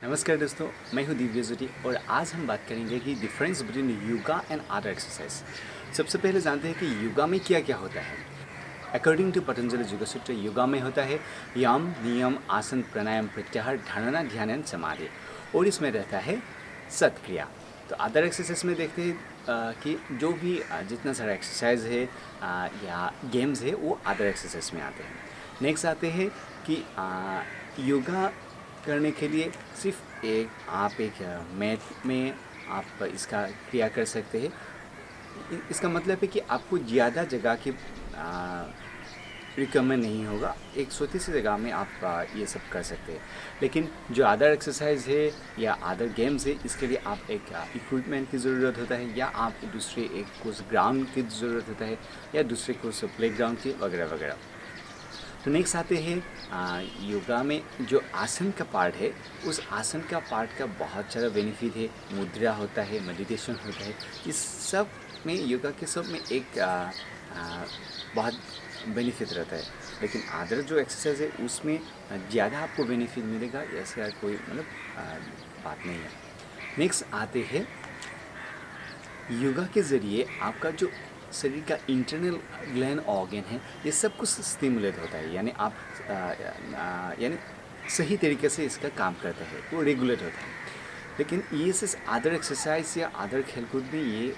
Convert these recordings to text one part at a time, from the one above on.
नमस्कार दोस्तों, मैं हूँ दिव्य ज्योति और आज हम बात करेंगे कि difference between yoga and other exercise. सबसे पहले जानते हैं कि योगा में क्या क्या होता है। अकॉर्डिंग टू पतंजलि योगा सूत्र, योगा में होता है यम, नियम, आसन, प्राणायाम, प्रत्याहार, धारणा, ध्यान एंड समाधि, और इसमें रहता है सत्क्रिया। तो अदर एक्सरसाइज में देखते हैं कि जो भी जितना सारा एक्सरसाइज है या गेम्स है वो अदर एक्सरसाइज में आते हैं। नेक्स्ट आते हैं कि योगा करने के लिए सिर्फ आप एक मैट में आप इसका क्रिया कर सकते हैं। इसका मतलब है कि आपको ज़्यादा जगह की रिकमेंड नहीं होगा, एक छोटी सी जगह में आप ये सब कर सकते हैं। लेकिन जो अदर एक्सरसाइज है या अदर गेम्स है, इसके लिए आप एक इक्विपमेंट की ज़रूरत होता है, या आप दूसरे एक कुछ ग्राउंड की ज़रूरत होता है, या दूसरे कुछ प्ले ग्राउंड की वगैरह वगैरह। तो नेक्स्ट आते हैं योगा में जो आसन का पार्ट है, उस आसन का पार्ट का बहुत सारा बेनिफिट है। मुद्रा होता है, मेडिटेशन होता है, इस सब में योगा के सब में एक बहुत बेनिफिट रहता है। लेकिन अदर जो एक्सरसाइज है उसमें ज़्यादा आपको बेनिफिट मिलेगा, ऐसा कोई बात नहीं है। नेक्स्ट आते हैं योगा के ज़रिए आपका जो शरीर का इंटरनल ग्लैंड ऑर्गन है, ये सब कुछ स्टिमुलेट होता है, यानी आप यानी सही तरीके से इसका काम करता है, वो रेगुलेट होता है। लेकिन ये सिर्फ अदर एक्सरसाइज या अदर खेलकूद में ये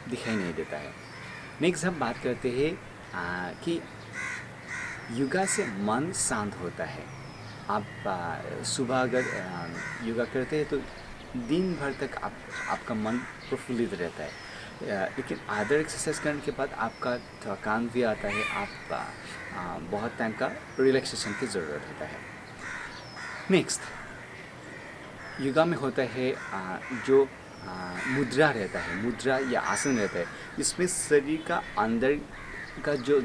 दिखाई नहीं देता है। नेक्स्ट हम बात करते हैं कि योगा से मन शांत होता है। आप सुबह अगर योगा करते हैं तो दिन भर तक आपका मन प्रफुल्लित रहता है। लेकिन अदर एक्सरसाइज करने के बाद आपका थकान भी आता है, आप बहुत टाइम का रिलैक्सेशन की ज़रूरत होता है। नेक्स्ट योगा में होता है जो मुद्रा रहता है, मुद्रा या आसन रहता है, इसमें शरीर का अंदर का जो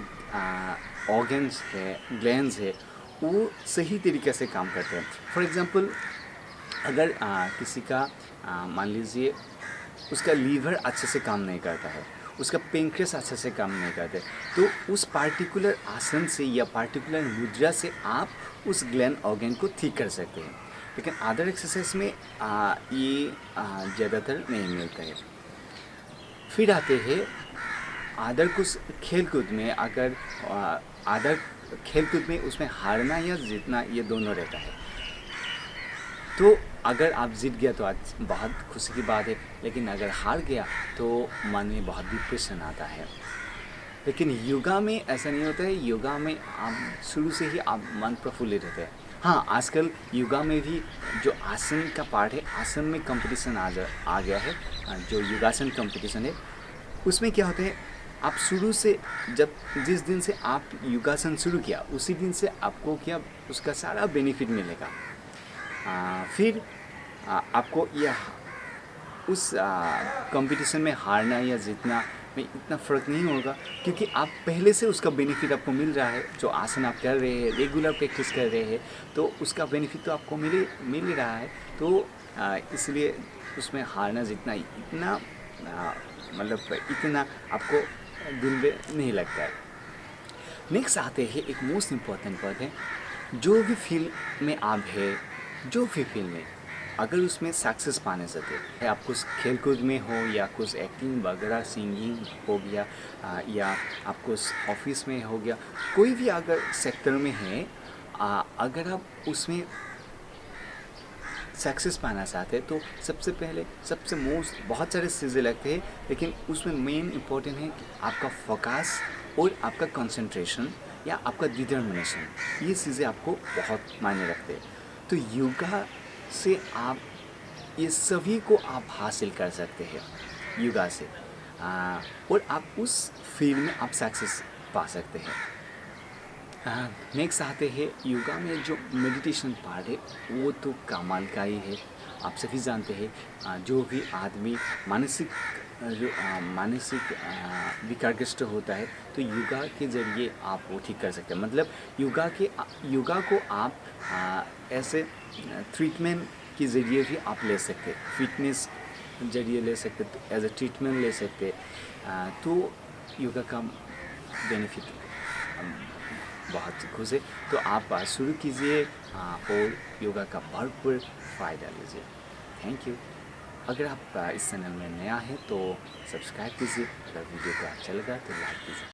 ऑर्गन्स है, ग्लैंड्स है, वो सही तरीके से काम करते हैं। फॉर एग्ज़ाम्पल अगर किसी का मान लीजिए उसका लीवर अच्छे से काम नहीं करता है, उसका पेंक्रियास अच्छे से काम नहीं करता है, तो उस पार्टिकुलर आसन से या पार्टिकुलर मुद्रा से आप उस ग्लैंड ऑर्गन को ठीक कर सकते हैं। लेकिन अदर एक्सरसाइज में ये ज़्यादातर नहीं मिलता है। फिर आते हैं अदर कुछ खेलकूद में, अगर अदर खेलकूद में उसमें हारना या जीतना ये दोनों रहता है। तो अगर आप जीत गया तो आज बहुत खुशी की बात है, लेकिन अगर हार गया तो मन में बहुत डिप्रेशन आता है। लेकिन योगा में ऐसा नहीं होता है। योगा में आप शुरू से ही आप मन प्रफुल्लित रहते हैं। हाँ, आजकल योगा में भी जो आसन का पार्ट है, आसन में कंपटीशन आ गया है। जो योगासन कंपटीशन है उसमें क्या होता है, आप शुरू से जिस दिन से आप योगासन शुरू किया उसी दिन से आपको क्या उसका सारा बेनिफिट मिलेगा। फिर आपको यह उस कंपटीशन में हारना या जीतना में इतना फ़र्क नहीं होगा, क्योंकि आप पहले से उसका बेनिफिट आपको मिल रहा है। जो आसन आप कर रहे हैं, रेगुलर प्रैक्टिस कर रहे हैं, तो उसका बेनिफिट तो आपको मिल ही रहा है। तो इसलिए उसमें हारना जीतना इतना इतना आपको दिल में नहीं लगता है। नेक्स्ट आते हैं एक मोस्ट इम्पॉर्टेंट बात है, जो भी फील्ड में आप है, जो भी फील्ड में अगर उसमें सक्सेस पाने सकते हैं, आप कुछ खेलकूद में हो या कुछ एक्टिंग वगैरह, सिंगिंग हो गया, या आप कुछ ऑफिस में हो गया, कोई भी अगर सेक्टर में है, अगर आप उसमें सक्सेस पाना चाहते हैं तो सबसे पहले बहुत सारे चीज़ें लगते हैं, लेकिन उसमें मेन इम्पोर्टेंट है कि आपका फोकस और आपका कंसंट्रेशन या आपका डिटर्मिनेशन, ये चीज़ें आपको बहुत मायने रखते हैं। तो योगा से आप ये सभी को आप हासिल कर सकते हैं योगा से, और आप उस फील्ड में आप सक्सेस पा सकते हैं। नेक्स्ट आते हैं योगा में जो मेडिटेशन पार्ट है, वो तो कमाल का ही है। आप सभी जानते हैं जो भी आदमी मानसिक विकारग्रस्त होता है, तो योगा के ज़रिए आप वो ठीक कर सकते हैं। मतलब योगा को आप ऐसे ट्रीटमेंट के ज़रिए भी आप ले सकते हैं, फिटनेस जरिए ले सकते, एज ए ट्रीटमेंट ले सकते। तो योगा का बेनिफिट बहुत खुश है। तो आप शुरू कीजिए और योगा का भरपूर फ़ायदा लीजिए। Thank you. अगर आप इस चैनल में नया है तो सब्सक्राइब कीजिए, अगर वीडियो को अच्छा लगा तो लाइक कीजिए।